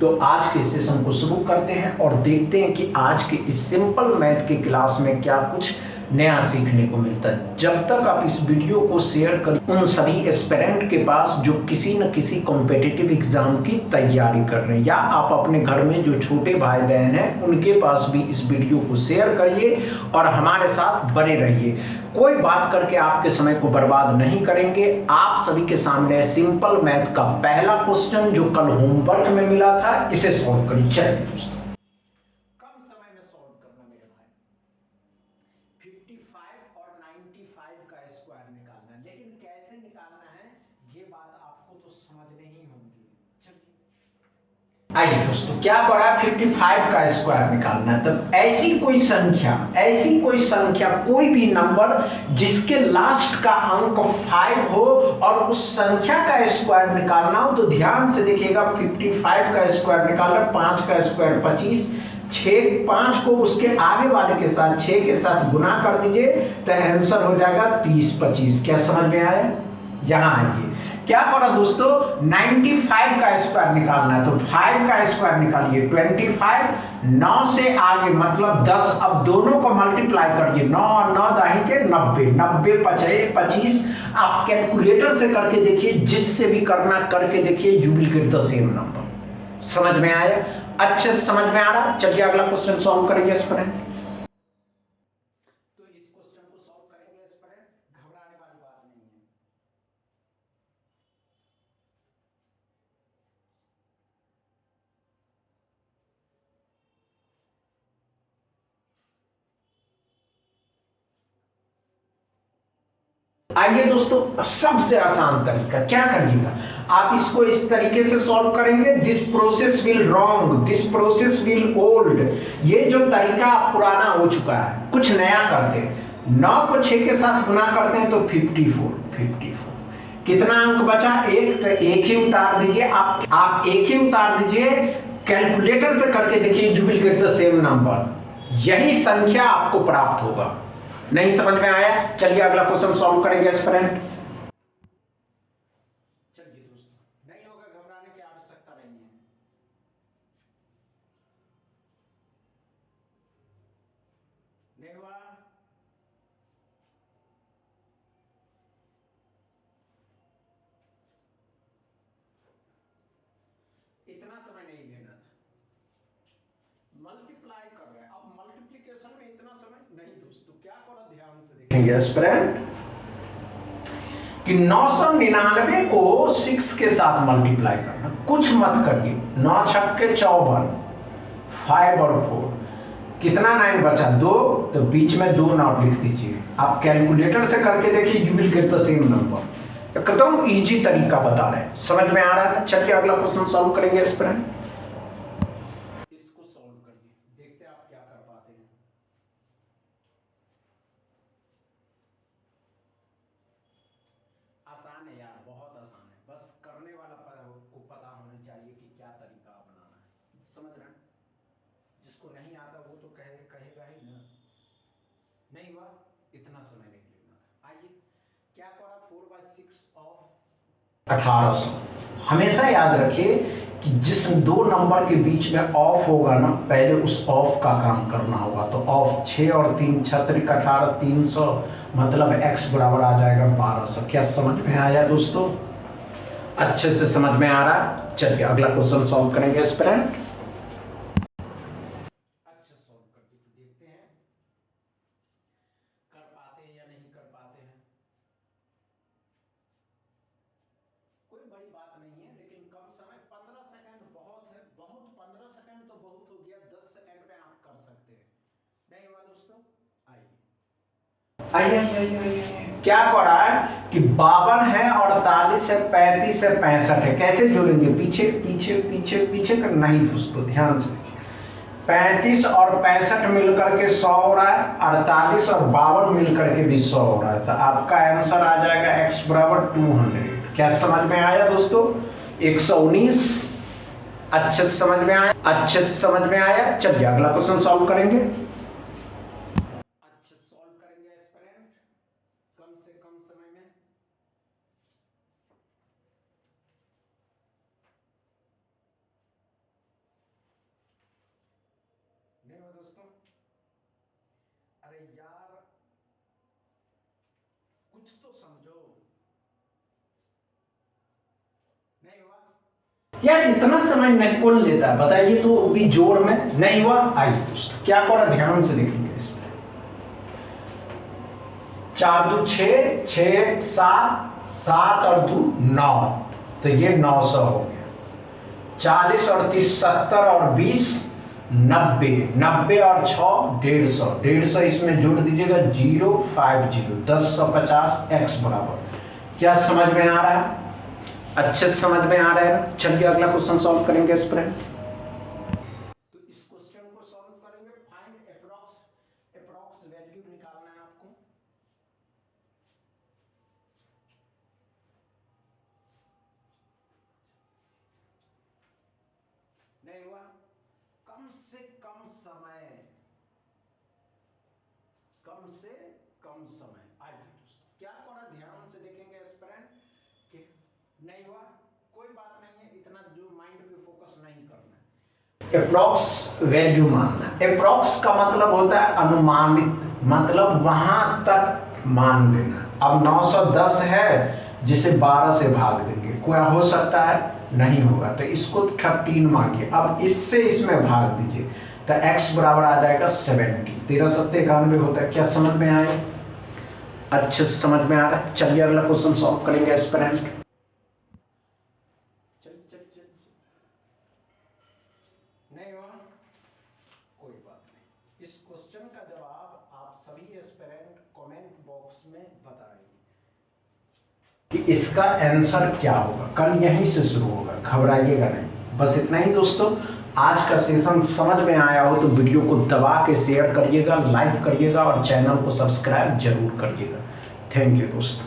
तो आज के सेशन को शुरू करते हैं और देखते हैं कि आज के इस सिंपल मैथ के क्लास में क्या कुछ नया सीखने को मिलता है। जब तक आप इस वीडियो को शेयर करें उन सभी एस्पिरेंट के पास जो किसी न किसी कॉम्पिटिटिव एग्जाम की तैयारी कर रहे हैं, या आप अपने घर में जो छोटे भाई बहन हैं उनके पास भी इस वीडियो को शेयर करिए और हमारे साथ बने रहिए। कोई बात करके आपके समय को बर्बाद नहीं करेंगे। आप सभी के सामने सिंपल मैथ का पहला क्वेश्चन जो कल होमवर्क में मिला था, इसे सॉल्व करिए। चलिए दोस्तों, कम समय में सॉल्व करना मेरे भाई। 55 और 95 का स्क्वायर निकालना है, लेकिन कैसे निकालना है ये बात आपको तो समझने ही होगी। चलिए आइए दोस्तों, क्या करा है 55 का स्क्वायर निकालना है। तब ऐसी कोई संख्या कोई भी नंबर जिसके लास्ट का अंक 5 हो और उस संख्या का स्क्वायर निकालना हो, तो ध्यान से देखिएगा। 55 का स्क्वायर निकालना, 5 का स्क्वायर 25, 6 5 को उसके आगे वाले के साथ 6 के साथ गुना कर दीजिए तो आंसर हो जाएगा 30 25। क्या समझ में आया? यहां आइए, क्या करा दोस्तों, 95 का स्क्वायर निकालना है तो 5 का स्क्वायर निकालिए 25, 9 से आगे मतलब 10। अब दोनों को मल्टीप्लाई करिए, 9 और 9 दाही के 90, 90 5 25। आप कैलकुलेटर से करके देखिए, जिससे भी करना करके देखिए, you will get the same number. समझ में आया? अच्छे से समझ में आ रहा? चलिए अगला क्वेश्चन सॉल्व करेंगे इस पर। तो इस क्वेश्चन को सॉल्व करेंगे इस पर, घबराने वाली बात नहीं है। आइए दोस्तों, सबसे आसान तरीका क्या करिएगा, आप इसको इस तरीके से सॉल्व करेंगे। This process will wrong, this process will old. ये जो तरीका पुराना हो चुका है, कुछ नया करते हैं। 9 को 6 के साथ गुना करते हैं तो 54। कितना अंक बचा? एक, तो एक ही उतार दीजिए। आप एक ही उतार दीजिए, कैलकुलेटर से करके देखिए, you will get the same number. यही संख्या आपको प्राप्त होगा। नहीं समझ में आया? चलिए अगला क्वेश्चन सॉल्व करेंगे एस्पिरेंट। चलिए दोस्तों, नहीं होगा, घबराने की आवश्यकता नहीं है। नहीं हुआ? इतना समय नहीं लेना था, मल्टीप्लाई कर रहे हैं। अब मल्टीप्लिकेशन में इतना समय नहीं दोस्तों। क्या करो, ध्यान से देखेंगे एस्पिरेंट कि 999 को 6 के साथ मल्टीप्लाई करना, कुछ मत करिए। 9 छक्के 54, 5 और 4, कितना 9 बचा? 2, तो बीच में 2 नॉट लिख दीजिए। आप कैलकुलेटर से करके देखिए, you will get the same number. एकदम इजी तरीका बता रहे हैं, समझ में आ रहा है? चलिए अगला क्वेश्चन सॉल्व करेंगे इस पर। इसको सॉल्व करिए, देखते हैं आप क्या कर पाते हैं। आसान है यार, बहुत आसान है। बस करने वाला को पता होना चाहिए कि क्या तरीका अपनाना है। समझ रहे हैं? जिसको नहीं आता वो तो कहेगा ही ना। नहीं हुआ, इतना समय नहीं लेना था। आइए, क्या करा, 4/6 ऑफ 1800। हमेशा याद रखिए कि जिस दो नंबर के बीच में ऑफ होगा ना, पहले उस ऑफ का काम करना होगा। तो ऑफ 6 और 3 छत्रिक 18, 300 मतलब x बराबर आ जाएगा 1200। क्या समझ में आया दोस्तों? अच्छे से समझ में आ रहा? चलिए अगला क्वेश्चन सॉल्व करेंगे इस पर। अच्छे सॉल्व करके तो देखते हैं कर पाते हैं या नहीं कर पाते हैं। कोई बड़ी बात नहीं है, लेकिन कम समय, 15 सेकंड बहुत है। बहुत 15 सेकंड तो बहुत हो गया, 10 सेकंड में आप कर सकते हैं। नहीं हुआ दोस्तों? आइए आइए आइए आइए, क्या करा है कि 52 है, 48 है, 35 है, 65 है। कैसे जोड़ेंगे? पीछे पीछे पीछे पीछे कर, नहीं दोस्तों ध्यान से देखिए। 35 और 65 मिलकर के 100 हो रहा है, 48 और 52 मिलकर के भी 100 हो रहा है। तो आपका आंसर आ जाएगा x बराबर 200। क्या समझ में आया दोस्तों? 119। अच्छे से समझ में आया? अच्छे से समझ में आया? चलिए अगला क्वेश्चन सॉल्व करेंगे। अच्छे सॉल्व करेंगे एस्पिरेंट, कम से कम समय में। अरे यार कुछ तो समझो। नहीं हुआ यार, इतना समय नहीं कौन लेता है बताइए, तो भी जोड़ में नहीं हुआ। आइए दोस्तों क्या करा, ध्यान से देखेंगे इसमें। 4 2 6, 6 7, 7 और 2 9, तो ये 900 हो गया। 40 और 30 70 और 20 90, 90 और 6 150, 150 इसमें जोड़ दीजिएगा 0 50, 10 150 x बराबर। क्या समझ में आ रहा है? अच्छे समझ में आ रहा है। चलिए अगला क्वेश्चन सॉल्व करेंगे इस पर। तो इस क्वेश्चन को सॉल्व करेंगे। फाइंड अप्रॉक्स वैल्यू निकालना है आपको। नहीं हुआ। कम से कम समय, कम से कम समय। आइए दोस्तों क्या करा, ध्यान से देखेंगे एस्पिरेंट कि नहीं हुआ, कोई बात नहीं है, इतना जो माइंड पे फोकस नहीं करना। अप्रॉक्स वैल्यू मानना। अप्रॉक्स का मतलब होता है अनुमानित, मतलब वहां तक मान देना। अब 910 है जिसे 12 से भाग देंगे, क्या हो सकता है? नहीं होगा, तो इसको 13 मांगिए। अब इससे इसमें भाग दीजिए तो x बराबर आ जाएगा 70। 13 7 91 होता है। क्या समझ में आए? अच्छे से समझ में आ रहा है। चलिए अगला क्वेश्चन सॉल्व करेंगे एस्पिरेंट। नहीं हुआ, कोई बात नहीं। इस क्वेश्चन का जवाब आप सभी एस्पिरेंट कमेंट बॉक्स में बताएंगे कि इसका आंसर क्या होगा। कल यहीं से शुरू होगा, घबराइएगा नहीं। बस इतना ही दोस्तों, आज का सेशन समझ में आया हो तो वीडियो को दबा के शेयर करिएगा, लाइक करिएगा और चैनल को सब्सक्राइब जरूर करिएगा। थैंक यू दोस्तों।